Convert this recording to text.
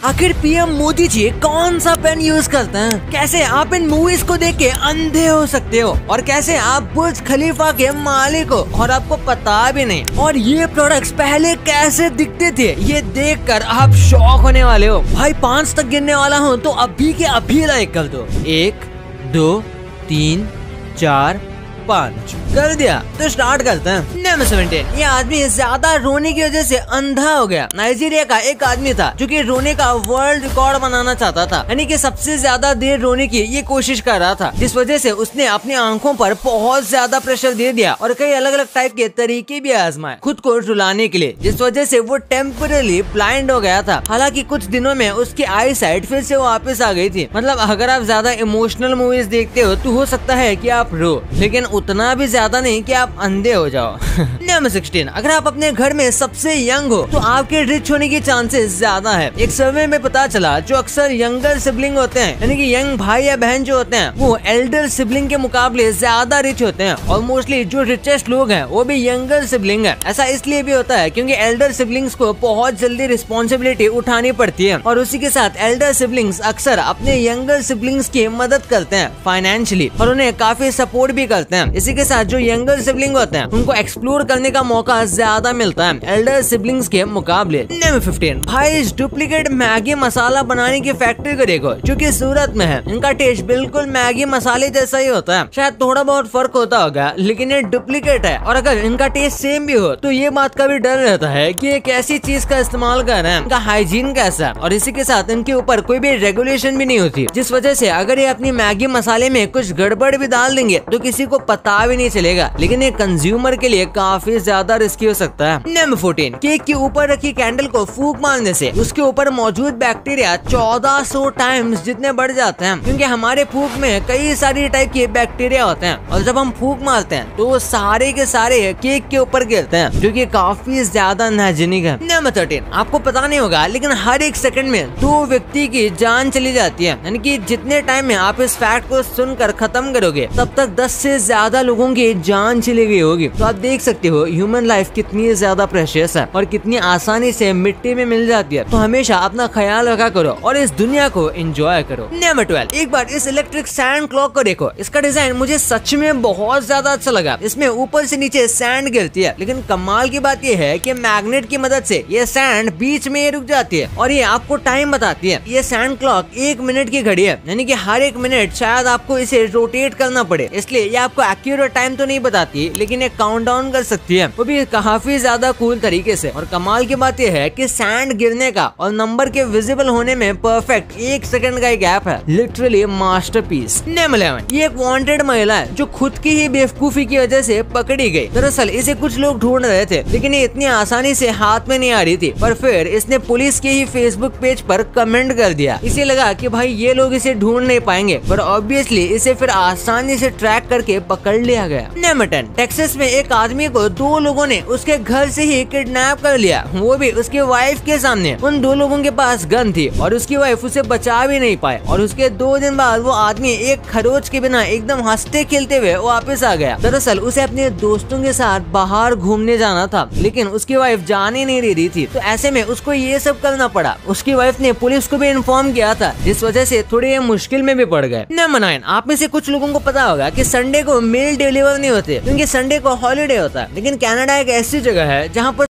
आखिर पीएम मोदी जी कौन सा पेन यूज करते हैं? कैसे आप इन मूवीज को देख के अंधे हो सकते हो और कैसे आप बुर्ज खलीफा के मालिक हो और आपको पता भी नहीं, और ये प्रोडक्ट्स पहले कैसे दिखते थे ये देखकर आप शॉक होने वाले हो। भाई 5 तक गिनने वाला हूँ तो अभी के अभी लाइक कर दो। 1 2 3 4 5 कर दिया। तो स्टार्ट करते हैं। नंबर 17। ये आदमी ज्यादा रोने की वजह से अंधा हो गया। नाइजीरिया का एक आदमी था जो कि रोने का वर्ल्ड रिकॉर्ड बनाना चाहता था, यानी कि सबसे ज्यादा देर रोने की ये कोशिश कर रहा था, जिस वजह से उसने अपनी आंखों पर बहुत ज्यादा प्रेशर दे दिया और कई अलग अलग टाइप के तरीके भी आजमाए खुद को रुलाने के लिए, जिस वजह से वो टेम्पररी ब्लाइंड हो गया था। हालांकि कुछ दिनों में उसकी आई साइट फिर से वापस आ गई थी। मतलब अगर आप ज्यादा इमोशनल मूवीज देखते हो तो हो सकता है कि आप रो, लेकिन उतना भी ज्यादा नहीं कि आप अंधे हो जाओ। नंबर 16। अगर आप अपने घर में सबसे यंग हो तो आपके रिच होने की चांसेस ज्यादा है। एक सर्वे में पता चला जो अक्सर यंगर सिबलिंग होते हैं, यानी कि यंग भाई या बहन जो होते हैं, वो एल्डर सिबलिंग के मुकाबले ज्यादा रिच होते हैं। और मोस्टली जो रिचेस्ट लोग हैं वो भी यंगर सिबलिंग है। ऐसा इसलिए भी होता है क्योंकि एल्डर सिबलिंग्स को बहुत जल्दी रिस्पॉन्सिबिलिटी उठानी पड़ती है और उसी के साथ एल्डर सिबलिंग्स अक्सर अपने यंगर सिबलिंग्स की मदद करते हैं फाइनेंशियली और उन्हें काफी सपोर्ट भी करते हैं। इसी के साथ जो यंगर सिबलिंग होते हैं उनको एक्सप्लोर करने का मौका ज्यादा मिलता है एल्डर सिबलिंग्स के मुकाबले। नंबर 15। भाई इस डुप्लीकेट मैगी मसाला बनाने की फैक्ट्री को देखो जो कि सूरत में है। इनका टेस्ट बिल्कुल मैगी मसाले जैसा ही होता है। शायद थोड़ा बहुत फर्क होता होगा, लेकिन ये डुप्लीकेट है और अगर इनका टेस्ट सेम भी हो तो ये बात का भी डर रहता है कि एक ऐसी चीज का इस्तेमाल कर रहे हैं, इनका हाइजीन कैसा है। और इसी के साथ इनके ऊपर कोई भी रेगुलेशन भी नहीं होती, जिस वजह से अगर ये अपनी मैगी मसाले में कुछ गड़बड़ भी डाल देंगे तो किसी को पता भी नहीं चलेगा, लेकिन ये कंज्यूमर के लिए काफी ज्यादा रिस्की हो सकता है। नंबर 14। केक के ऊपर रखी कैंडल को फूंक मारने से उसके ऊपर मौजूद बैक्टीरिया 1400 टाइम्स जितने बढ़ जाते हैं, क्योंकि हमारे फूंक में कई सारी टाइप के बैक्टीरिया होते हैं और जब हम फूंक मारते हैं तो वो सारे के सारे केक के ऊपर गिरते हैं, जो कि काफी ज्यादा अनहाइजीनिक है। नंबर 13। आपको पता नहीं होगा लेकिन हर एक सेकंड में 2 व्यक्ति की जान चली जाती है, यानी कि जितने टाइम में आप इस फैक्ट को सुनकर खत्म करोगे तब तक 10 से ज्यादा लोगों की जान चली गई होगी। तो आप देख सकते हो ह्यूमन लाइफ कितनी ज्यादा प्रेशियस है और कितनी आसानी से मिट्टी में मिल जाती है। तो हमेशा अपना ख्याल रखा करो और इस दुनिया को एंजॉय करो। नंबर 12। एक बार इस इलेक्ट्रिक सैंड क्लॉक को देखो। इसका डिजाइन मुझे सच में बहुत ज्यादा अच्छा लगा। इसमें ऊपर से नीचे सैंड गिरती है, लेकिन कमाल की बात यह है कि मैग्नेट की मदद से ये सैंड बीच में रुक जाती है और ये आपको टाइम बताती है। ये सैंड क्लॉक 1 मिनट की घड़ी है, यानी कि हर 1 मिनट शायद आपको इसे रोटेट करना पड़े, इसलिए ये आपको एक्यूरेट टाइम तो नहीं बताती, लेकिन ये काउंटडाउन कर सकती है, वो भी काफी ज्यादा कूल तरीके से। और कमाल की बात यह है कि सैंड गिरने का और नंबर के विजिबल होने में परफेक्ट 1 सेकंड का गैप है। Literally masterpiece. नंबर 11। ये एक वांटेड महिला है जो खुद की ही बेवकूफी की वजह से पकड़ी गई। दरअसल इसे कुछ लोग ढूंढ रहे थे, लेकिन ये इतनी आसानी से हाथ में नहीं आ रही थी, पर फिर इसने पुलिस के ही फेसबुक पेज पर कमेंट कर दिया। इसे लगा कि भाई ये लोग इसे ढूंढ नहीं पाएंगे, पर ऑब्वियसली इसे फिर आसानी से ट्रैक करके पकड़ लिया गया। नंबर 10। टेक्सास में एक आदमी को 2 लोगों ने उसके घर से ही किडनैप कर लिया, वो भी उसके वाइफ के सामने। उन 2 लोगों के पास गन थी और उसकी वाइफ उसे बचा भी नहीं पाए और उसके 2 दिन बाद वो आदमी एक खरोच के बिना एकदम हंसते खेलते हुए वापस आ गया। दरअसल उसे अपने दोस्तों के साथ बाहर घूमने जाना था, लेकिन उसकी वाइफ जाने नहीं दे रही थी, तो ऐसे में उसको ये सब करना पड़ा। उसकी वाइफ ने पुलिस को भी इन्फॉर्म किया था, जिस वजह से थोड़े मुश्किल में भी पड़ गए। नंबर 9। आप में से कुछ लोगों को पता होगा कि संडे को मेल डिलीवर नहीं होते, क्योंकि संडे को हॉलीडे होता है, लेकिन कनाडा एक ऐसी जगह है जहाँ पर